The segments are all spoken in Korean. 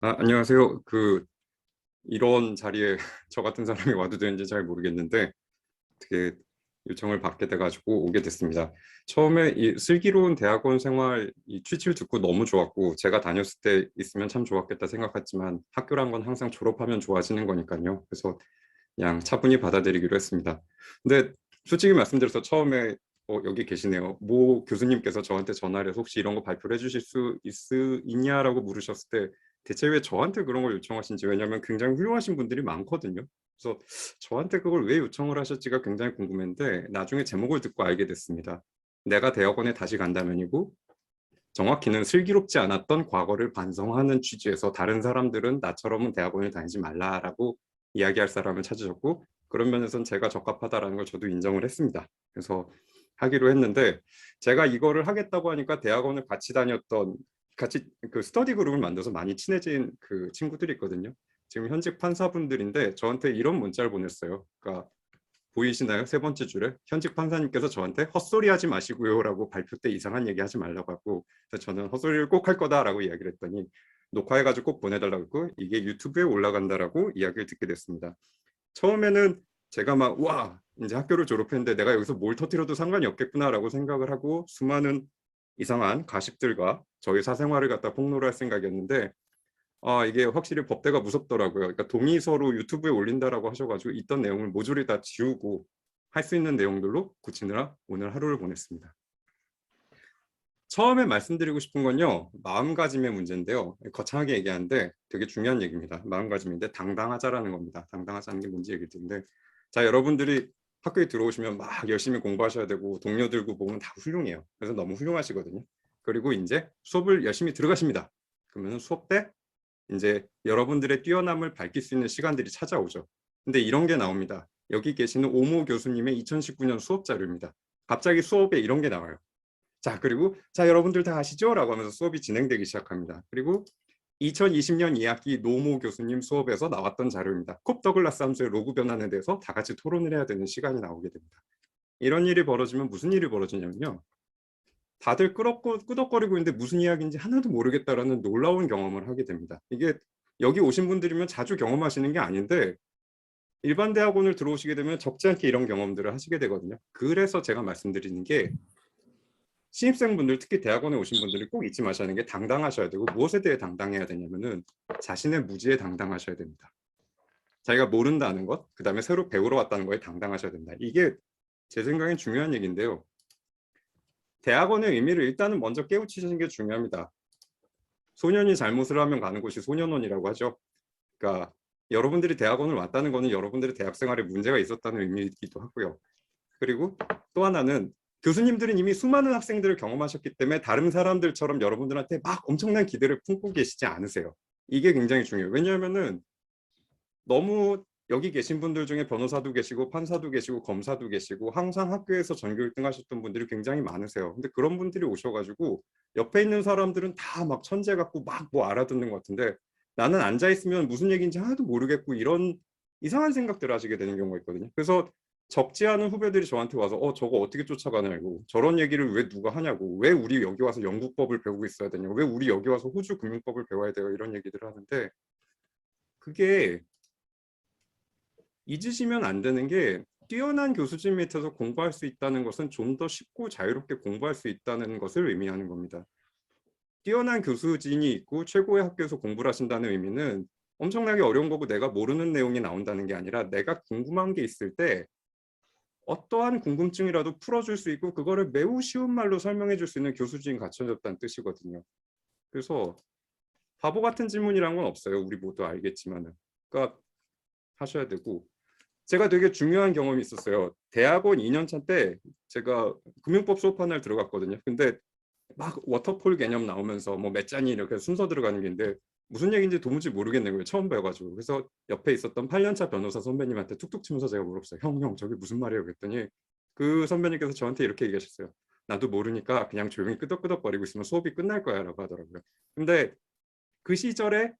안녕하세요. 이런 자리에 저 같은 사람이 와도 되는지 잘 모르겠는데 어떻게 요청을 받게 돼가지고 오게 됐습니다. 처음에 이 슬기로운 대학원 생활 이 취지를 듣고 너무 좋았고 제가 다녔을 때 있으면 참 좋았겠다 생각했지만 학교란 건 항상 졸업하면 좋아지는 거니까요. 그래서 그냥 차분히 받아들이기로 했습니다. 근데 솔직히 말씀드려서 처음에 여기 계시네요. 모 교수님께서 저한테 전화를 해서 혹시 이런 거 발표를 해주실 수 있냐라고 물으셨을 때 대체 왜 저한테 그런 걸 요청하신지, 왜냐하면 굉장히 훌륭하신 분들이 많거든요. 그래서 저한테 그걸 왜 요청을 하셨지가 굉장히 궁금했는데 나중에 제목을 듣고 알게 됐습니다. 내가 대학원에 다시 간다면이고 정확히는 슬기롭지 않았던 과거를 반성하는 취지에서 다른 사람들은 나처럼은 대학원을 다니지 말라라고 이야기할 사람을 찾으셨고, 그런 면에서는 제가 적합하다라는 걸 저도 인정을 했습니다. 그래서 하기로 했는데 제가 이거를 하겠다고 하니까 대학원을 같이 그 스터디 그룹을 만들어서 많이 친해진 그 친구들이 있거든요. 지금 현직 판사분들인데 저한테 이런 문자를 보냈어요. 그러니까 보이시나요? 세 번째 줄에 현직 판사님께서 저한테 헛소리 하지 마시고요라고 발표 때 이상한 얘기 하지 말라고 하고, 그래서 저는 헛소리를 꼭 할 거다라고 이야기를 했더니 녹화해가지고 꼭 보내달라고 했고 이게 유튜브에 올라간다라고 이야기를 듣게 됐습니다. 처음에는 제가 막 와 이제 학교를 졸업했는데 내가 여기서 뭘 터뜨려도 상관이 없겠구나라고 생각을 하고 수많은 이상한 가십들과 저희 사생활을 갖다 폭로를 할 생각이었는데 이게 확실히 법대가 무섭더라고요. 그러니까 동의서로 유튜브에 올린다라고 하셔가지고 있던 내용을 모조리 다 지우고 할 수 있는 내용들로 고치느라 오늘 하루를 보냈습니다. 처음에 말씀드리고 싶은 건요, 마음가짐의 문제인데요. 거창하게 얘기하는데 되게 중요한 얘기입니다. 마음가짐인데 당당하자라는 겁니다. 당당하자는 게 뭔지 얘기를 드는데, 자, 여러분들이 학교에 들어오시면 막 열심히 공부하셔야 되고 동료들고 보면 다 훌륭해요. 그래서 너무 훌륭하시거든요. 그리고 이제 수업을 열심히 들어가십니다. 그러면 수업 때 이제 여러분들의 뛰어남을 밝힐 수 있는 시간들이 찾아오죠. 근데 이런 게 나옵니다. 여기 계시는 오모 교수님의 2019년 수업 자료입니다. 갑자기 수업에 이런 게 나와요. 자, 그리고 자, 여러분들 다 아시죠? 라고 하면서 수업이 진행되기 시작합니다. 그리고 2020년 2학기 노모 교수님 수업에서 나왔던 자료입니다. 콥 더글라스 함수의 로그 변환에 대해서 다 같이 토론을 해야 되는 시간이 나오게 됩니다. 이런 일이 벌어지면 무슨 일이 벌어지냐면요, 다들 끄덕거리고 있는데 무슨 이야기인지 하나도 모르겠다라는 놀라운 경험을 하게 됩니다. 이게 여기 오신 분들이면 자주 경험하시는 게 아닌데 일반 대학원을 들어오시게 되면 적지 않게 이런 경험들을 하시게 되거든요. 그래서 제가 말씀드리는 게 신입생분들, 특히 대학원에 오신 분들이 꼭 잊지 마셔야 하는 게 당당하셔야 되고, 무엇에 대해 당당해야 되냐면은 자신의 무지에 당당하셔야 됩니다. 자기가 모른다는 것, 그 다음에 새로 배우러 왔다는 거에 당당하셔야 된다. 이게 제 생각엔 중요한 얘기인데요. 대학원의 의미를 일단은 먼저 깨우치시는 게 중요합니다. 소년이 잘못을 하면 가는 곳이 소년원이라고 하죠. 그러니까 여러분들이 대학원을 왔다는 거는 여러분들의 대학 생활에 문제가 있었다는 의미이기도 하고요. 그리고 또 하나는 교수님들은 이미 수많은 학생들을 경험하셨기 때문에 다른 사람들처럼 여러분들한테 막 엄청난 기대를 품고 계시지 않으세요. 이게 굉장히 중요해요. 왜냐하면은 너무 여기 계신 분들 중에 변호사도 계시고 판사도 계시고 검사도 계시고 항상 학교에서 전교 1등 하셨던 분들이 굉장히 많으세요. 근데 그런 분들이 오셔가지고 옆에 있는 사람들은 다 막 천재 같고 막 뭐 알아듣는 것 같은데 나는 앉아있으면 무슨 얘기인지 하나도 모르겠고 이런 이상한 생각들을 하시게 되는 경우가 있거든요. 그래서 적지 않은 후배들이 저한테 와서 저거 어떻게 쫓아가냐고, 저런 얘기를 왜 누가 하냐고, 왜 우리 여기 와서 영국법을 배우고 있어야 되냐고, 왜 우리 여기 와서 호주 금융법을 배워야 돼요, 이런 얘기들을 하는데 그게 잊으시면 안 되는 게 뛰어난 교수진 밑에서 공부할 수 있다는 것은 좀 더 쉽고 자유롭게 공부할 수 있다는 것을 의미하는 겁니다. 뛰어난 교수진이 있고 최고의 학교에서 공부를 하신다는 의미는 엄청나게 어려운 거고 내가 모르는 내용이 나온다는 게 아니라 내가 궁금한 게 있을 때 어떠한 궁금증이라도 풀어줄 수 있고 그거를 매우 쉬운 말로 설명해 줄 수 있는 교수진이 갖춰졌다는 뜻이거든요. 그래서 바보 같은 질문이란 건 없어요. 우리 모두 알겠지만은. 그러니까 하셔야 되고, 제가 되게 중요한 경험이 있었어요. 대학원 2년차 때 제가 금융법 수업한 날 들어갔거든요. 근데 막 워터폴 개념 나오면서 뭐 몇 잔이 이렇게 순서 들어가는 게 있는데 무슨 얘기인지 도무지 모르겠는 거예요. 처음 배워가지고. 그래서 옆에 있었던 8년차 변호사 선배님한테 툭툭 치면서 제가 물었어요. 형, 저게 무슨 말이에요? 그랬더니 그 선배님께서 저한테 이렇게 얘기하셨어요. 나도 모르니까 그냥 조용히 끄덕끄덕거리고 있으면 수업이 끝날 거야 라고 하더라고요. 근데 그 시절에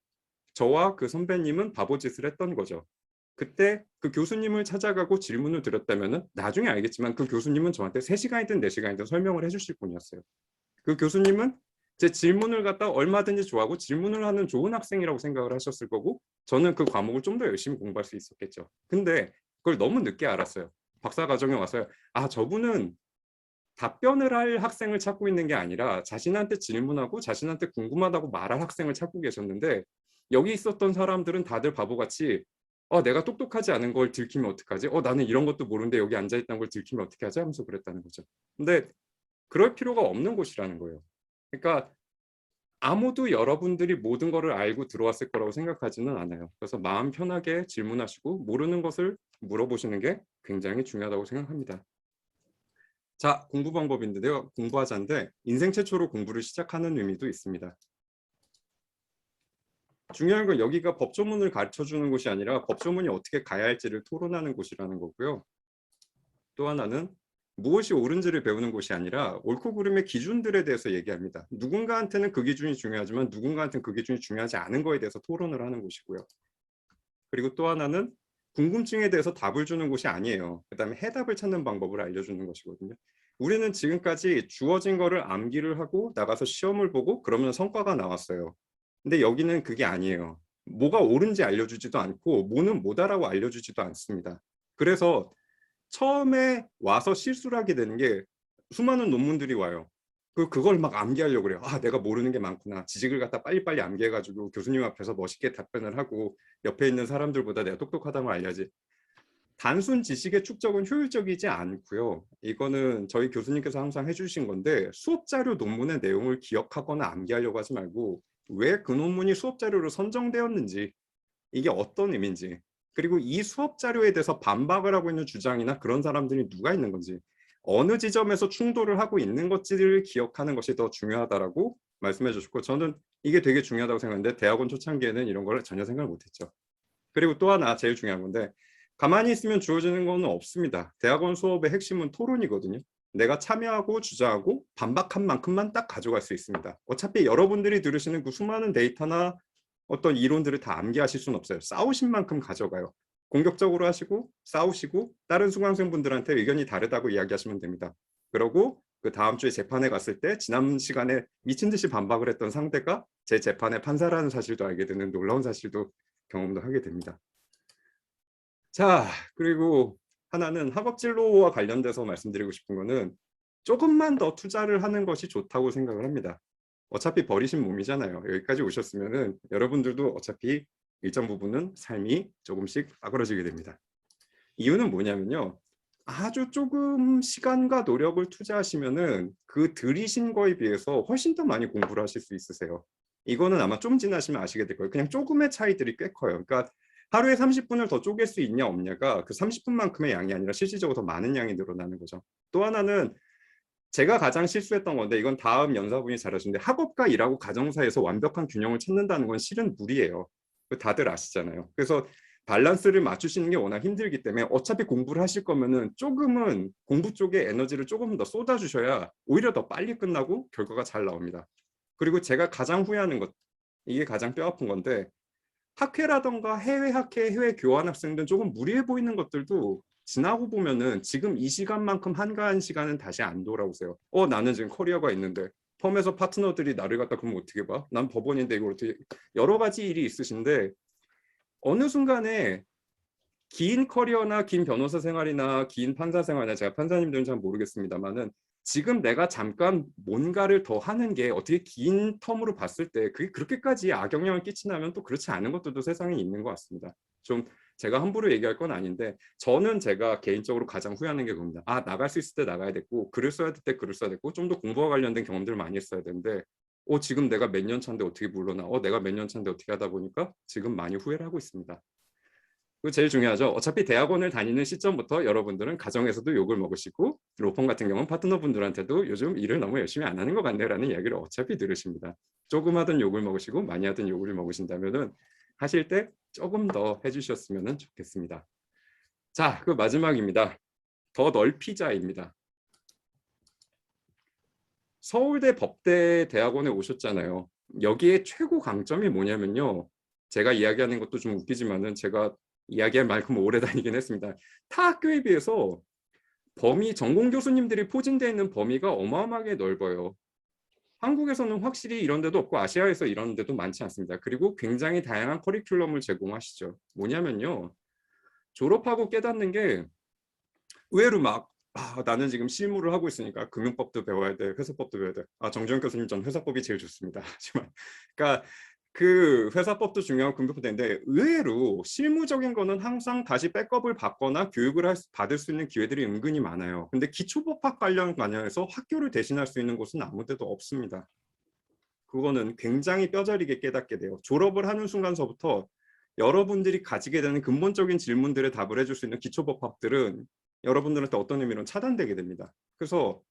저와 그 선배님은 바보짓을 했던 거죠. 그때 그 교수님을 찾아가고 질문을 드렸다면 나중에 알겠지만 그 교수님은 저한테 3시간이든 4시간이든 설명을 해주실 분이었어요. 그 교수님은 제 질문을 갖다 얼마든지 좋아하고 질문을 하는 좋은 학생이라고 생각을 하셨을 거고 저는 그 과목을 좀 더 열심히 공부할 수 있었겠죠. 근데 그걸 너무 늦게 알았어요. 박사 과정에 와서요. 아, 저분은 답변을 할 학생을 찾고 있는 게 아니라 자신한테 질문하고 자신한테 궁금하다고 말할 학생을 찾고 계셨는데 여기 있었던 사람들은 다들 바보같이 내가 똑똑하지 않은 걸 들키면 어떡하지? 나는 이런 것도 모르는데 여기 앉아있다는 걸 들키면 어떻게 하지? 하면서 그랬다는 거죠. 근데 그럴 필요가 없는 곳이라는 거예요. 그러니까 아무도 여러분들이 모든 거를 알고 들어왔을 거라고 생각하지는 않아요. 그래서 마음 편하게 질문하시고 모르는 것을 물어보시는 게 굉장히 중요하다고 생각합니다. 자, 공부 방법인데요. 공부하자인데 인생 최초로 공부를 시작하는 의미도 있습니다. 중요한 건 여기가 법조문을 가르쳐주는 곳이 아니라 법조문이 어떻게 가야 할지를 토론하는 곳이라는 거고요. 또 하나는 무엇이 옳은지를 배우는 곳이 아니라 옳고 그름의 기준들에 대해서 얘기합니다. 누군가한테는 그 기준이 중요하지만 누군가한테는 그 기준이 중요하지 않은 거에 대해서 토론을 하는 곳이고요. 그리고 또 하나는 궁금증에 대해서 답을 주는 곳이 아니에요. 그다음에 해답을 찾는 방법을 알려주는 것이거든요. 우리는 지금까지 주어진 거를 암기를 하고 나가서 시험을 보고 그러면 성과가 나왔어요. 근데 여기는 그게 아니에요. 뭐가 옳은지 알려주지도 않고 뭐는 뭐다라고 알려주지도 않습니다. 그래서 처음에 와서 실수를 하게 되는 게 수많은 논문들이 와요. 그걸 막 암기하려고 그래요. 아, 내가 모르는 게 많구나. 지식을 갖다 빨리빨리 암기해가지고 교수님 앞에서 멋있게 답변을 하고 옆에 있는 사람들보다 내가 똑똑하다는 걸 알려야지. 단순 지식의 축적은 효율적이지 않고요. 이거는 저희 교수님께서 항상 해주신 건데 수업 자료 논문의 내용을 기억하거나 암기하려고 하지 말고 왜 그 논문이 수업 자료로 선정되었는지 이게 어떤 의미인지 그리고 이 수업 자료에 대해서 반박을 하고 있는 주장이나 그런 사람들이 누가 있는 건지 어느 지점에서 충돌을 하고 있는 것들을 기억하는 것이 더 중요하다라고 말씀해 주셨고 저는 이게 되게 중요하다고 생각하는데 대학원 초창기에는 이런 걸 전혀 생각을 못했죠. 그리고 또 하나 제일 중요한 건데 가만히 있으면 주어지는 건 없습니다. 대학원 수업의 핵심은 토론이거든요. 내가 참여하고 주장하고 반박한 만큼만 딱 가져갈 수 있습니다. 어차피 여러분들이 들으시는 그 수많은 데이터나 어떤 이론들을 다 암기하실 수는 없어요. 싸우신 만큼 가져가요. 공격적으로 하시고 싸우시고 다른 수강생분들한테 의견이 다르다고 이야기하시면 됩니다. 그러고 그 다음 주에 재판에 갔을 때 지난 시간에 미친 듯이 반박을 했던 상대가 제 재판의 판사라는 사실도 알게 되는 놀라운 사실도 경험도 하게 됩니다. 자, 그리고 하나는 학업 진로와 관련돼서 말씀드리고 싶은 거는 조금만 더 투자를 하는 것이 좋다고 생각을 합니다. 어차피 버리신 몸이잖아요. 여기까지 오셨으면은 여러분들도 어차피 일정 부분은 삶이 조금씩 빠그러지게 됩니다. 이유는 뭐냐면요. 아주 조금 시간과 노력을 투자하시면은 그 들이신 거에 비해서 훨씬 더 많이 공부를 하실 수 있으세요. 이거는 아마 좀 지나시면 아시게 될 거예요. 그냥 조금의 차이들이 꽤 커요. 그러니까 하루에 30분을 더 쪼갤 수 있냐 없냐가 그 30분만큼의 양이 아니라 실질적으로 더 많은 양이 늘어나는 거죠. 또 하나는 제가 가장 실수했던 건데 이건 다음 연사분이 잘하시는데 학업과 일하고 가정사에서 완벽한 균형을 찾는다는 건 실은 무리예요. 다들 아시잖아요. 그래서 밸런스를 맞추시는 게 워낙 힘들기 때문에 어차피 공부를 하실 거면은 조금은 공부 쪽에 에너지를 조금 더 쏟아주셔야 오히려 더 빨리 끝나고 결과가 잘 나옵니다. 그리고 제가 가장 후회하는 것, 이게 가장 뼈아픈 건데 학회라던가 해외 학회, 해외 교환 학생들은 조금 무리해 보이는 것들도 지나고 보면은 지금 이 시간만큼 한가한 시간은 다시 안 돌아오세요. 나는 지금 커리어가 있는데 펌에서 파트너들이 나를 갖다 그러면 어떻게 봐? 난 법원인데 이걸 어떻게 여러 가지 일이 있으신데 어느 순간에 긴 커리어나 긴 변호사 생활이나 긴 판사 생활이나 제가 판사님들은 잘 모르겠습니다만은 지금 내가 잠깐 뭔가를 더 하는 게 어떻게 긴 텀으로 봤을 때 그게 그렇게까지 악영향을 끼치냐면 또 그렇지 않은 것들도 세상에 있는 것 같습니다. 좀 제가 함부로 얘기할 건 아닌데 저는 제가 개인적으로 가장 후회하는 게 그겁니다. 나갈 수 있을 때 나가야 됐고 글을 써야 될 때 글을 써야 됐고 좀 더 공부와 관련된 경험들을 많이 했어야 되는데 지금 내가 몇 년 차인데 어떻게 물러나 내가 몇 년 차인데 어떻게 하다 보니까 지금 많이 후회를 하고 있습니다. 그 제일 중요하죠. 어차피 대학원을 다니는 시점부터 여러분들은 가정에서도 욕을 먹으시고 로펌 같은 경우는 파트너분들한테도 요즘 일을 너무 열심히 안 하는 것 같네라는 이야기를 어차피 들으십니다. 조금 하든 욕을 먹으시고 많이 하든 욕을 먹으신다면은 하실 때 조금 더 해주셨으면 좋겠습니다. 자, 그 마지막입니다. 더 넓히자입니다. 서울대 법대 대학원에 오셨잖아요. 여기에 최고 강점이 뭐냐면요. 제가 이야기하는 것도 좀 웃기지만은 제가 이야기할 만큼 오래 다니긴 했습니다. 타 학교에 비해서 전공 교수님들이 포진되어 있는 범위가 어마어마하게 넓어요. 한국에서는 확실히 이런 데도 없고 아시아에서 이런 데도 많지 않습니다. 그리고 굉장히 다양한 커리큘럼을 제공하시죠. 뭐냐면요. 졸업하고 깨닫는 게 의외로 막 나는 지금 실무를 하고 있으니까 금융법도 배워야 돼, 회사법도 배워야 돼. 정주영 교수님 전 회사법이 제일 좋습니다. 하지만 그러니까 그 회사법도 중요하고 금융법도 되는데 의외로 실무적인 거는 항상 다시 백업을 받거나 교육을 받을 수 있는 기회들이 은근히 많아요. 근데 기초법학 관련 관련해서 학교를 대신할 수 있는 곳은 아무 데도 없습니다. 그거는 굉장히 뼈저리게 깨닫게 돼요. 졸업을 하는 순간서부터 여러분들이 가지게 되는 근본적인 질문들에 답을 해줄 수 있는 기초법학들은 여러분들한테 어떤 의미로 차단되게 됩니다. 그래서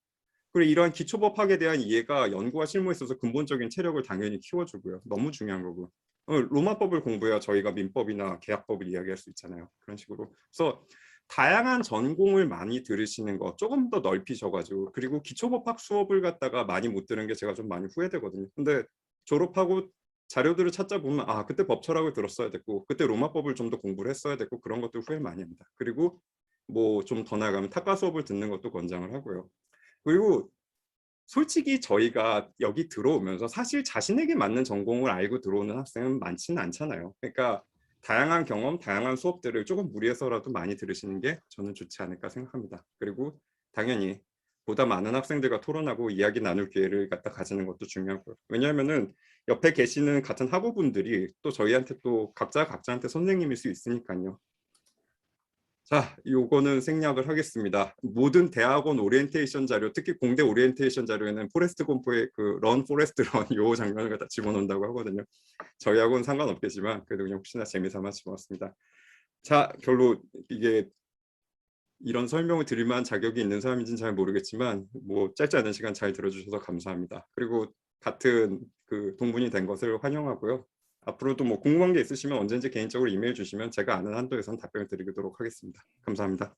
그리고 이러한 기초법학에 대한 이해가 연구와 실무에 있어서 근본적인 체력을 당연히 키워주고요. 너무 중요한 거고. 로마법을 공부해야 저희가 민법이나 계약법을 이야기할 수 있잖아요. 그런 식으로. 그래서 다양한 전공을 많이 들으시는 거 조금 더 넓히셔가지고, 그리고 기초법학 수업을 갖다가 많이 못 들은 게 제가 좀 많이 후회되거든요. 근데 졸업하고 자료들을 찾다 보면 그때 법철학을 들었어야 됐고 그때 로마법을 좀 더 공부를 했어야 됐고 그런 것들 후회 많이 합니다. 그리고 뭐 좀 더 나가면 타과 수업을 듣는 것도 권장을 하고요. 그리고 솔직히 저희가 여기 들어오면서 사실 자신에게 맞는 전공을 알고 들어오는 학생은 많지는 않잖아요. 그러니까 다양한 경험, 다양한 수업들을 조금 무리해서라도 많이 들으시는 게 저는 좋지 않을까 생각합니다. 그리고 당연히 보다 많은 학생들과 토론하고 이야기 나눌 기회를 갖다 가지는 것도 중요하고요. 왜냐하면은 옆에 계시는 같은 학우분들이 또 저희한테 또 각자한테 선생님일 수 있으니까요. 자, 요거는 생략을 하겠습니다. 모든 대학원 오리엔테이션 자료, 특히 공대 오리엔테이션 자료에는 포레스트 곰포의 그 런 포레스트 런 요 장면을 갖다 집어넣는다고 하거든요. 저희하고는 상관없겠지만 그래도 그냥 혹시나 재미삼아 집어넣었습니다. 자, 별로 이게 이런 설명을 드릴 만한 자격이 있는 사람인지는 잘 모르겠지만 뭐 짧지 않은 시간 잘 들어주셔서 감사합니다. 그리고 같은 그 동문이 된 것을 환영하고요. 앞으로도 뭐 궁금한 게 있으시면 언제든지 개인적으로 이메일 주시면 제가 아는 한도에서는 답변을 드리도록 하겠습니다. 감사합니다.